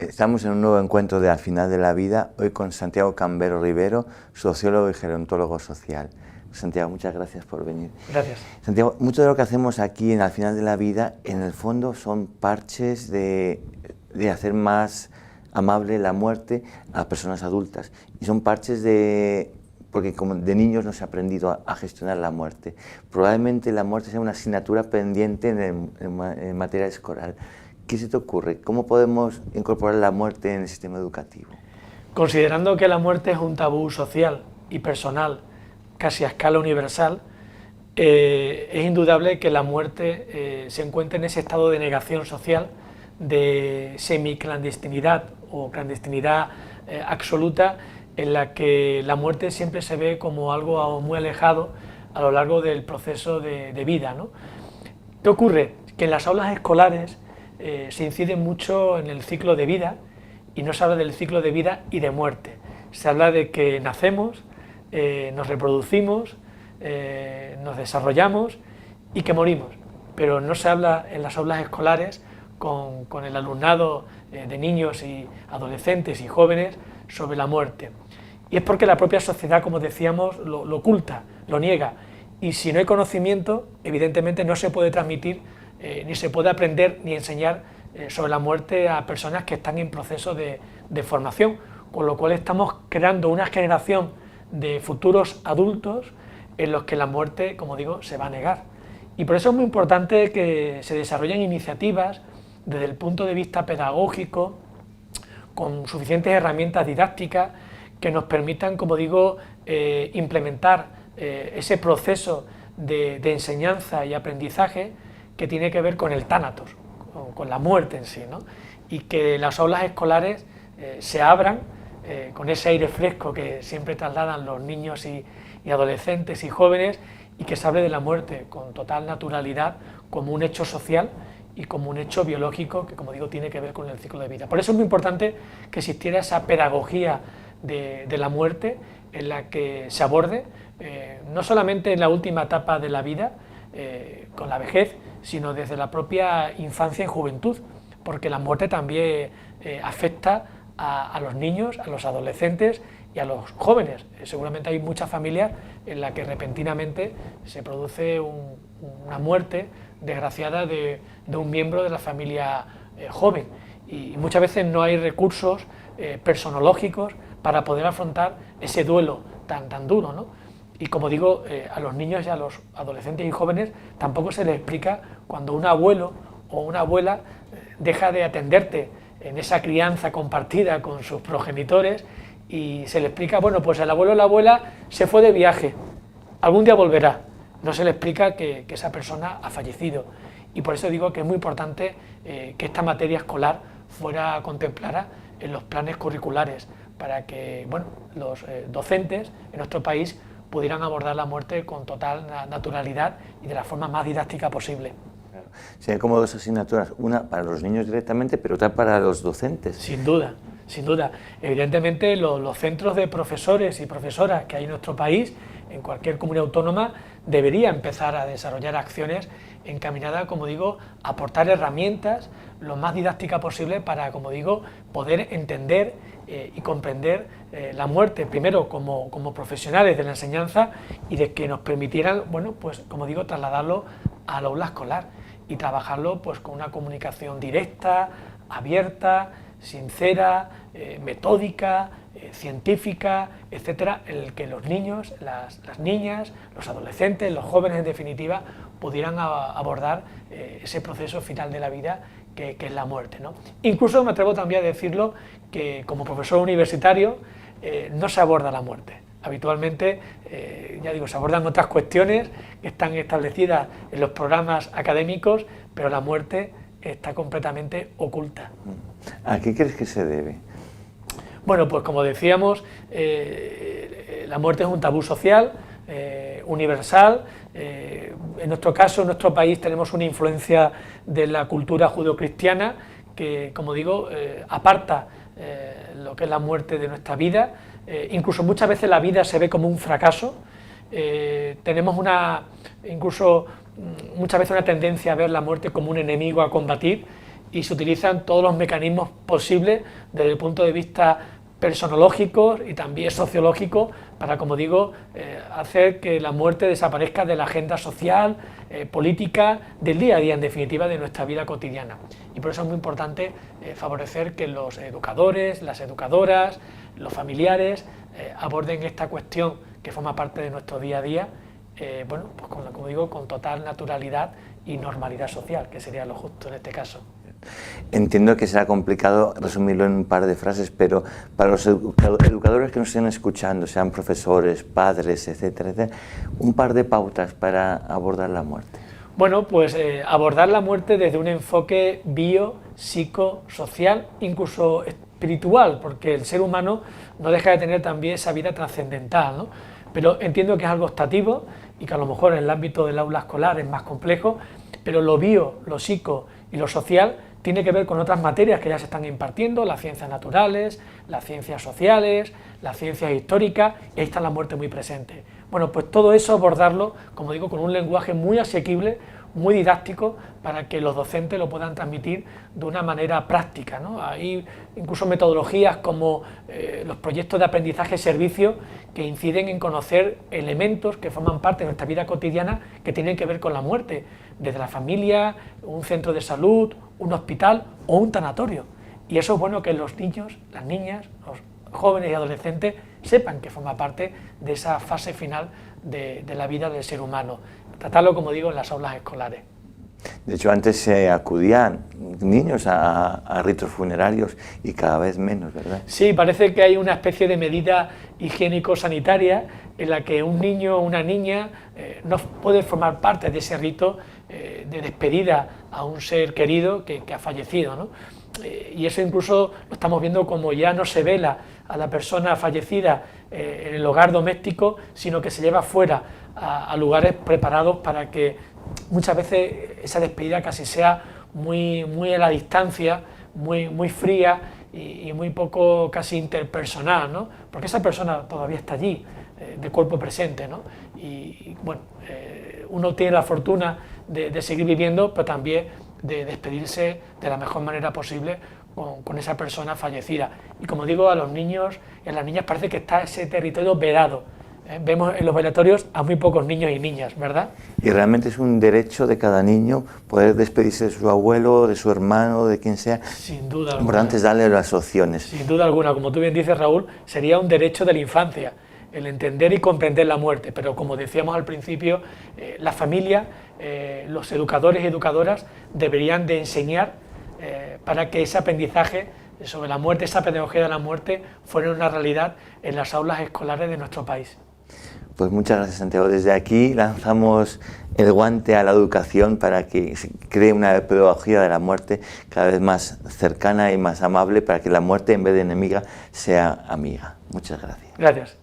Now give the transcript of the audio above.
Estamos en un nuevo encuentro de Al final de la vida, hoy con Santiago Cambero Rivero, sociólogo y gerontólogo social. Santiago, muchas gracias por venir. Gracias. Santiago, mucho de lo que hacemos aquí en Al final de la vida, en el fondo son parches de hacer más amable la muerte a personas adultas. Y son parches porque como de niños no se ha aprendido a gestionar la muerte. Probablemente la muerte sea una asignatura pendiente en materia escolar. ¿Qué se te ocurre? ¿Cómo podemos incorporar la muerte en el sistema educativo? Considerando que la muerte es un tabú social y personal, casi a escala universal, es indudable que la muerte se encuentra en ese estado de negación social, de semiclandestinidad o clandestinidad absoluta, en la que la muerte siempre se ve como algo muy alejado a lo largo del proceso de vida, ¿no? ¿Qué ocurre? Que en las aulas escolares se incide mucho en el ciclo de vida y no se habla del ciclo de vida y de muerte. Se habla de que nacemos, nos reproducimos, nos desarrollamos y que morimos, pero no se habla en las aulas escolares con el alumnado de niños y adolescentes y jóvenes sobre la muerte. Y es porque la propia sociedad, como decíamos, lo oculta, lo niega, y si no hay conocimiento, evidentemente no se puede transmitir ni se puede aprender ni enseñar sobre la muerte a personas que están en proceso de formación, con lo cual estamos creando una generación de futuros adultos en los que la muerte, como digo, se va a negar. Y por eso es muy importante que se desarrollen iniciativas desde el punto de vista pedagógico, con suficientes herramientas didácticas que nos permitan, como digo, implementar ese proceso de enseñanza y aprendizaje que tiene que ver con el tánatos, con la muerte en sí, ¿no? Y que las aulas escolares se abran con ese aire fresco que siempre trasladan los niños y adolescentes y jóvenes, y que se hable de la muerte con total naturalidad como un hecho social y como un hecho biológico que, como digo, tiene que ver con el ciclo de vida. Por eso es muy importante que existiera esa pedagogía de la muerte en la que se aborde, no solamente en la última etapa de la vida, con la vejez, sino desde la propia infancia y juventud, porque la muerte también afecta a los niños, a los adolescentes y a los jóvenes. Seguramente hay muchas familias en las que repentinamente se produce una muerte desgraciada de un miembro de la familia joven, y muchas veces no hay recursos personológicos para poder afrontar ese duelo tan duro, ¿no? Y como digo, a los niños y a los adolescentes y jóvenes tampoco se les explica cuando un abuelo o una abuela deja de atenderte en esa crianza compartida con sus progenitores, y se le explica, bueno, pues el abuelo o la abuela se fue de viaje, algún día volverá. No se le explica que esa persona ha fallecido. Y por eso digo que es muy importante que esta materia escolar fuera contemplada en los planes curriculares, para que, bueno, los docentes en nuestro país pudieran abordar la muerte con total naturalidad y de la forma más didáctica posible. Claro. Sí, hay como dos asignaturas, una para los niños directamente, pero otra para los docentes. Sin duda, sin duda. Evidentemente los centros de profesores y profesoras que hay en nuestro país, en cualquier comunidad autónoma, debería empezar a desarrollar acciones encaminadas, como digo, a aportar herramientas lo más didáctica posible para, como digo, poder entender y comprender la muerte, primero como profesionales de la enseñanza, y de que nos permitieran, bueno, pues como digo, trasladarlo al aula escolar y trabajarlo pues con una comunicación directa, abierta, sincera, metódica, científica, etcétera, en el que los niños, las niñas, los adolescentes, los jóvenes en definitiva, pudieran abordar ese proceso final de la vida que es la muerte, ¿no? Incluso me atrevo también a decirlo, que como profesor universitario no se aborda la muerte. Habitualmente, ya digo, se abordan otras cuestiones que están establecidas en los programas académicos, pero la muerte está completamente oculta. ¿A qué crees que se debe? Bueno, pues como decíamos, la muerte es un tabú social, universal. En nuestro caso, en nuestro país, tenemos una influencia de la cultura judeocristiana que, como digo, aparta lo que es la muerte de nuestra vida. Incluso muchas veces la vida se ve como un fracaso. Tenemos incluso muchas veces una tendencia a ver la muerte como un enemigo a combatir, y se utilizan todos los mecanismos posibles desde el punto de vista personológico y también sociológico para, como digo, hacer que la muerte desaparezca de la agenda social, política, del día a día, en definitiva, de nuestra vida cotidiana. Y por eso es muy importante favorecer que los educadores, las educadoras, los familiares aborden esta cuestión que forma parte de nuestro día a día, bueno, pues como digo, con total naturalidad y normalidad social, que sería lo justo en este caso. Entiendo que será complicado resumirlo en un par de frases, pero para los educadores que nos estén escuchando, sean profesores, padres, etcétera, etcétera, un par de pautas para abordar la muerte. Bueno, pues abordar la muerte desde un enfoque biopsicosocial, incluso espiritual, porque el ser humano no deja de tener también esa vida trascendental, ¿no? Pero entiendo que es algo optativo y que a lo mejor en el ámbito del aula escolar es más complejo, pero lo bio, lo psico y lo social tiene que ver con otras materias que ya se están impartiendo, las ciencias naturales, las ciencias sociales, las ciencias históricas, y ahí está la muerte muy presente. Bueno, pues todo eso abordarlo, como digo, con un lenguaje muy asequible, muy didáctico, para que los docentes lo puedan transmitir de una manera práctica, ¿no? Hay incluso metodologías como los proyectos de aprendizaje-servicio que inciden en conocer elementos que forman parte de nuestra vida cotidiana que tienen que ver con la muerte, desde la familia, un centro de salud, un hospital o un tanatorio. Y eso es bueno que los niños, las niñas, los jóvenes y adolescentes sepan que forma parte de esa fase final de la vida del ser humano. Tratarlo, como digo, en las aulas escolares. De hecho, antes se acudían niños a ritos funerarios y cada vez menos, ¿verdad? Sí, parece que hay una especie de medida higiénico-sanitaria en la que un niño o una niña no puede formar parte de ese rito de despedida a un ser querido que ha fallecido, ¿no? Y eso incluso lo estamos viendo como ya no se vela a la persona fallecida en el hogar doméstico, sino que se lleva fuera a lugares preparados para que muchas veces esa despedida casi sea muy a la distancia, muy fría y muy poco casi interpersonal, ¿no? Porque esa persona todavía está allí, de cuerpo presente, ¿no? Y bueno, uno tiene la fortuna de seguir viviendo, pero también de despedirse de la mejor manera posible con esa persona fallecida. Y como digo, a los niños y a las niñas parece que está ese territorio vedado. Vemos en los velatorios a muy pocos niños y niñas, ¿verdad? Y realmente es un derecho de cada niño poder despedirse de su abuelo, de su hermano, de quien sea. Sin duda alguna. Lo importante es darle las opciones. Sin duda alguna, como tú bien dices, Raúl, sería un derecho de la infancia, el entender y comprender la muerte, pero como decíamos al principio, la familia, los educadores y educadoras deberían de enseñar para que ese aprendizaje sobre la muerte, esa pedagogía de la muerte, fuera una realidad en las aulas escolares de nuestro país. Pues muchas gracias, Santiago. Desde aquí lanzamos el guante a la educación para que se cree una pedagogía de la muerte cada vez más cercana y más amable, para que la muerte, en vez de enemiga, sea amiga. Muchas gracias. Gracias.